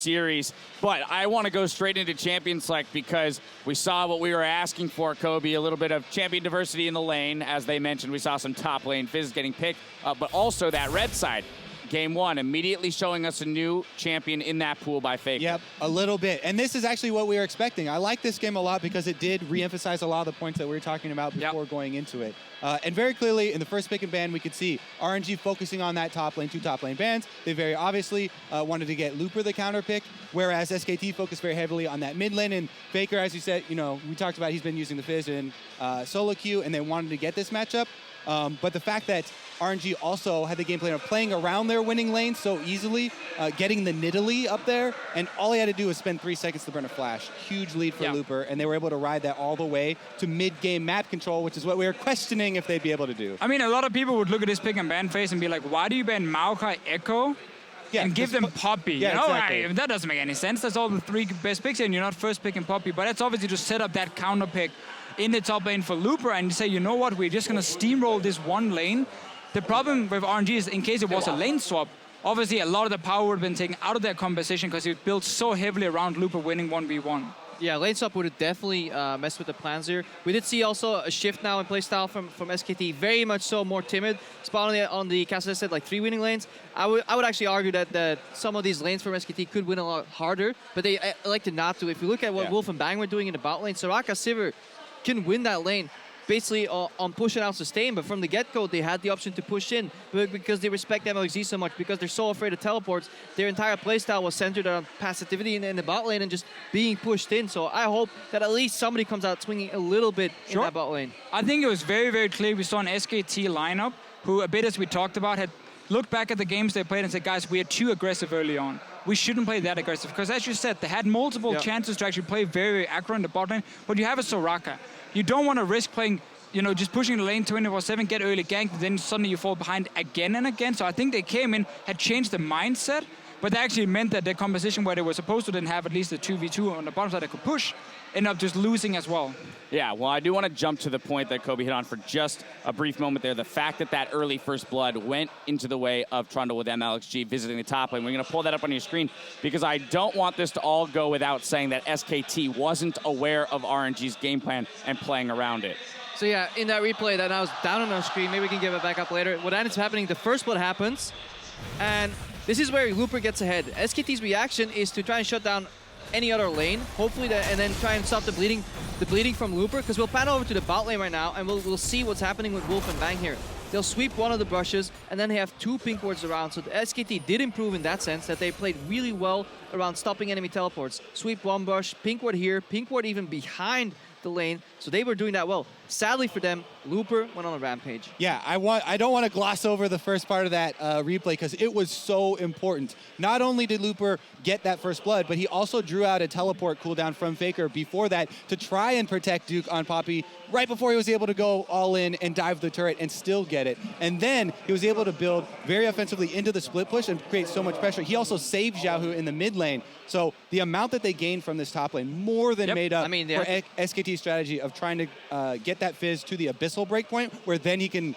series, but I want to go straight into Champion Select because we saw what we were asking for, Kobe, a little bit of champion diversity in the lane. As they mentioned, we saw some top lane Fizz getting picked, but also that red side. Game 1, immediately showing us a new champion in that pool by Faker. Yep, a little bit. And this is actually what we were expecting. I like this game a lot because it did re-emphasize a lot of the points that we were talking about before going into it. And very clearly, in the first pick and ban, we could see RNG focusing on that top lane, 2 top lane bans. They very obviously wanted to get Looper the counter pick, whereas SKT focused very heavily on that mid lane. And Faker, as you said, you know, we talked about he's been using the Fizz in solo queue, and they wanted to get this matchup. But the fact that RNG also had the game plan of playing around their winning lane so easily, getting the Nidalee up there, and all he had to do was spend 3 seconds to burn a flash. Huge lead for Looper, and they were able to ride that all the way to mid-game map control, which is what we were questioning if they'd be able to do. I mean, a lot of people would look at this pick and ban phase and be like, why do you ban Maokai Echo and give them Poppy? Yeah, you know, exactly. that doesn't make any sense. That's all the 3 best picks, and you're not first picking Poppy, but that's obviously to set up that counter pick in the top lane for Looper and say, you know what, we're just going to steamroll this one lane. The problem with RNG is, in case it was a lane swap, obviously a lot of the power would have been taken out of that conversation because it built so heavily around Looper winning 1v1. Yeah, lane swap would have definitely messed with the plans here. We did see also a shift now in playstyle from SKT, very much so more timid. Spawn on the castle said like 3 winning lanes. I would actually argue that some of these lanes from SKT could win a lot harder, but they elected not to. If you look at what wuxx and Bang were doing in the bot lane, Sorakam, Sivir can win that lane basically on push and out sustain, but from the get-go they had the option to push in, but because they respect mlxg so much, because they're so afraid of teleports, their entire playstyle was centered on passivity in the bot lane and just being pushed in. So I hope that at least somebody comes out swinging a little bit in that bot lane. I think it was very, very clear. We saw an SKT lineup who, a bit as we talked about, had looked back at the games they played and said, guys, we are too aggressive early on. We shouldn't play that aggressive, because as you said, they had multiple chances to actually play very, very aggro in the bot lane, but you have a Sorakam. You don't want to risk playing, you know, just pushing the lane 24/7, get early ganked, then suddenly you fall behind again and again. So I think they came in, had changed the mindset, but that actually meant that the composition where they were supposed to then have at least a 2v2 on the bottom side that could push, ended up just losing as well. Yeah, well, I do want to jump to the point that Kobe hit on for just a brief moment there. The fact that that early first blood went into the way of Trundle with mlxg visiting the top lane. We're going to pull that up on your screen because I don't want this to all go without saying that SKT wasn't aware of RNG's game plan and playing around it. So yeah, in that replay that I was down on our screen, maybe we can give it back up later. What ends up happening, the first blood happens, and this is where Looper gets ahead. SKT's reaction is to try and shut down any other lane, hopefully, and then try and stop the bleeding from Looper, because we'll pan over to the bot lane right now, and we'll see what's happening with wuxx and Bang here. They'll sweep one of the brushes, and then they have 2 pink wards around, so the SKT did improve in that sense, that they played really well around stopping enemy teleports. Sweep 1 brush, pink ward here, pink ward even behind the lane, so they were doing that well. Sadly for them, Looper went on a rampage. Yeah, I don't want to gloss over the first part of that replay because it was so important. Not only did Looper get that first blood, but he also drew out a teleport cooldown from Faker before that to try and protect Duke on Poppy right before he was able to go all in and dive the turret and still get it. And then he was able to build very offensively into the split push and create so much pressure. He also saved xiaohu in the mid lane. So the amount that they gained from this top lane more than made up for SKT's strategy of trying to get that Fizz to the abyssal breakpoint, where then he can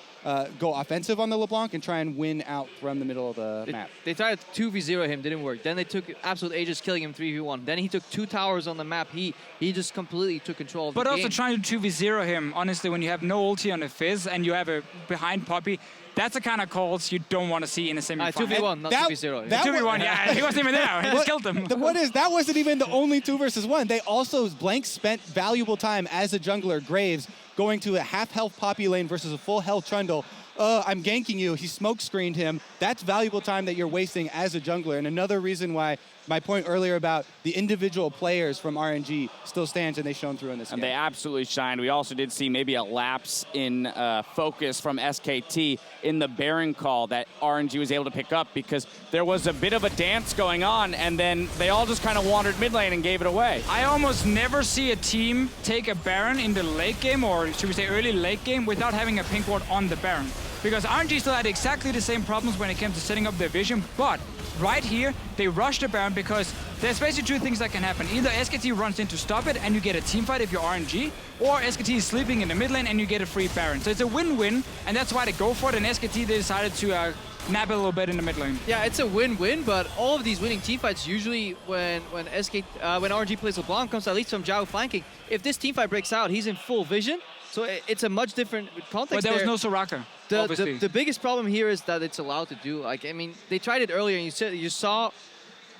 go offensive on the LeBlanc and try and win out from the middle of the map. They tried to 2v0 him, didn't work. Then they took absolute ages killing him 3v1. Then he took 2 towers on the map. He just completely took control of the game. But also trying to 2v0 him, honestly, when you have no ulti on a Fizz and you have a behind Poppy, that's the kind of calls you don't want to see in a semifinal. 2v1, not 2v0. 2v1, yeah, he wasn't even there. He just killed him. That wasn't even the only 2 versus 1. They also, Blank spent valuable time as a jungler, Graves, going to a half-health Poppy lane versus a full-health Trundle. I'm ganking you. He smoke screened him. That's valuable time that you're wasting as a jungler. And another reason why my point earlier about the individual players from RNG still stands, and they shone through in this game. And they absolutely shined. We also did see maybe a lapse in focus from SKT in the Baron call that RNG was able to pick up, because there was a bit of a dance going on, and then they all just kind of wandered mid lane and gave it away. I almost never see a team take a Baron in the late game, or should we say early late game, without having a pink ward on the Baron. Because RNG still had exactly the same problems when it came to setting up their vision, but right here, they rushed the Baron because there's basically 2 things that can happen. Either SKT runs in to stop it and you get a team fight if you're RNG, or SKT is sleeping in the mid lane and you get a free Baron. So it's a win-win, and that's why they go for it, and SKT, they decided to nap a little bit in the mid lane. Yeah, it's a win-win, but all of these winning teamfights usually when RNG plays LeBlanc comes at least from xiaohu flanking. If this teamfight breaks out, he's in full vision, so it's a much different context. But there was no Soraka. The biggest problem here is that it's allowed to do. Like, I mean, they tried it earlier, and you saw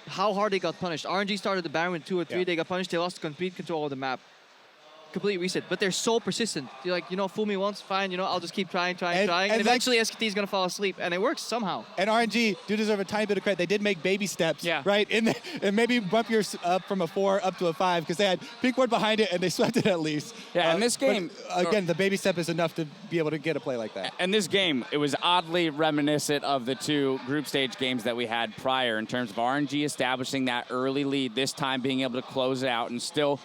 how hard they got punished. RNG started the Baron with 2 or 3, they got punished, they lost complete control of the map. Complete reset, but they're so persistent. You're like, fool me once, fine, I'll just keep trying, and eventually SKT is gonna fall asleep, and it works somehow. And RNG do deserve a tiny bit of credit. They did make baby steps, right? And maybe bump yours up from a 4 up to a 5 because they had pink ward behind it and they swept it at least. Yeah, and this game again, the baby step is enough to be able to get a play like that. And this game, it was oddly reminiscent of the 2 group stage games that we had prior in terms of RNG establishing that early lead, this time being able to close it out and still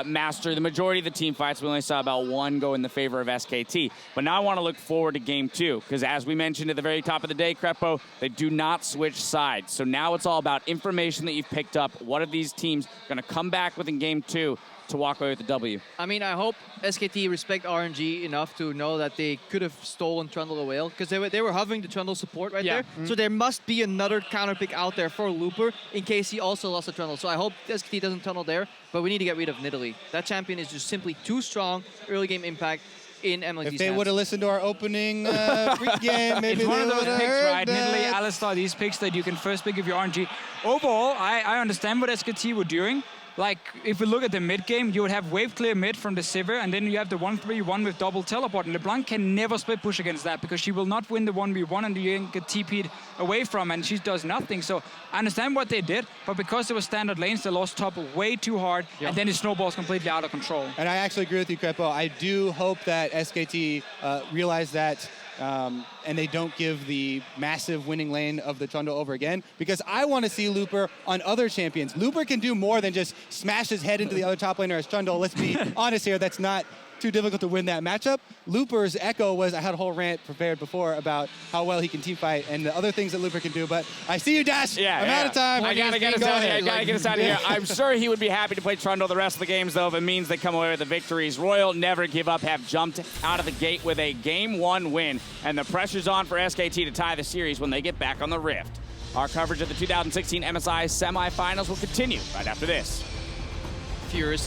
master the majority of the team fights. We only saw about 1 go in the favor of SKT. But now I want to look forward to game 2, because as we mentioned at the very top of the day, Crepo, they do not switch sides. So now it's all about information that you've picked up. What are these teams going to come back with in game 2 to walk away with the W? I mean, I hope SKT respect RNG enough to know that they could have stolen Trundle away, because they were hovering the Trundle support right there. So there must be another counter pick out there for Looper in case he also lost a Trundle. So I hope SKT doesn't tunnel there, but we need to get rid of Nidalee. That champion is just simply too strong, early game impact in mlxg's If they would have listened to our opening pre-game, maybe it's one of those picks, right? Nidalee, Alistar, these picks that you can first pick if you're RNG. Overall, I understand what SKT were doing. Like, if we look at the mid game, you would have wave clear mid from the Sivir, and then you have the 1-3-1 with double teleport. And LeBlanc can never split push against that because she will not win the 1v1 and you get TP'd away from, and she does nothing. So I understand what they did, but because it was standard lanes, they lost top way too hard, and then it snowballs completely out of control. And I actually agree with you, Crepo. I do hope that SKT realize that and they don't give the massive winning lane of the Trundle over again, because I want to see Looper on other champions. Looper can do more than just smash his head into the other top laner as Trundle. Let's be honest here, that's not too difficult to win that matchup. Looper's echo was, I had a whole rant prepared before about how well he can team fight and the other things that Looper can do, but I see you, Dash. I'm out of time. I gotta get us out of here. I gotta get us out of here. I'm sure he would be happy to play Trundle the rest of the games, though, if it means they come away with the victories. Royal Never Give Up have jumped out of the gate with a Game 1 win, and the pressure's on for SKT to tie the series when they get back on the Rift. Our coverage of the 2016 MSI semifinals will continue right after this. Furiously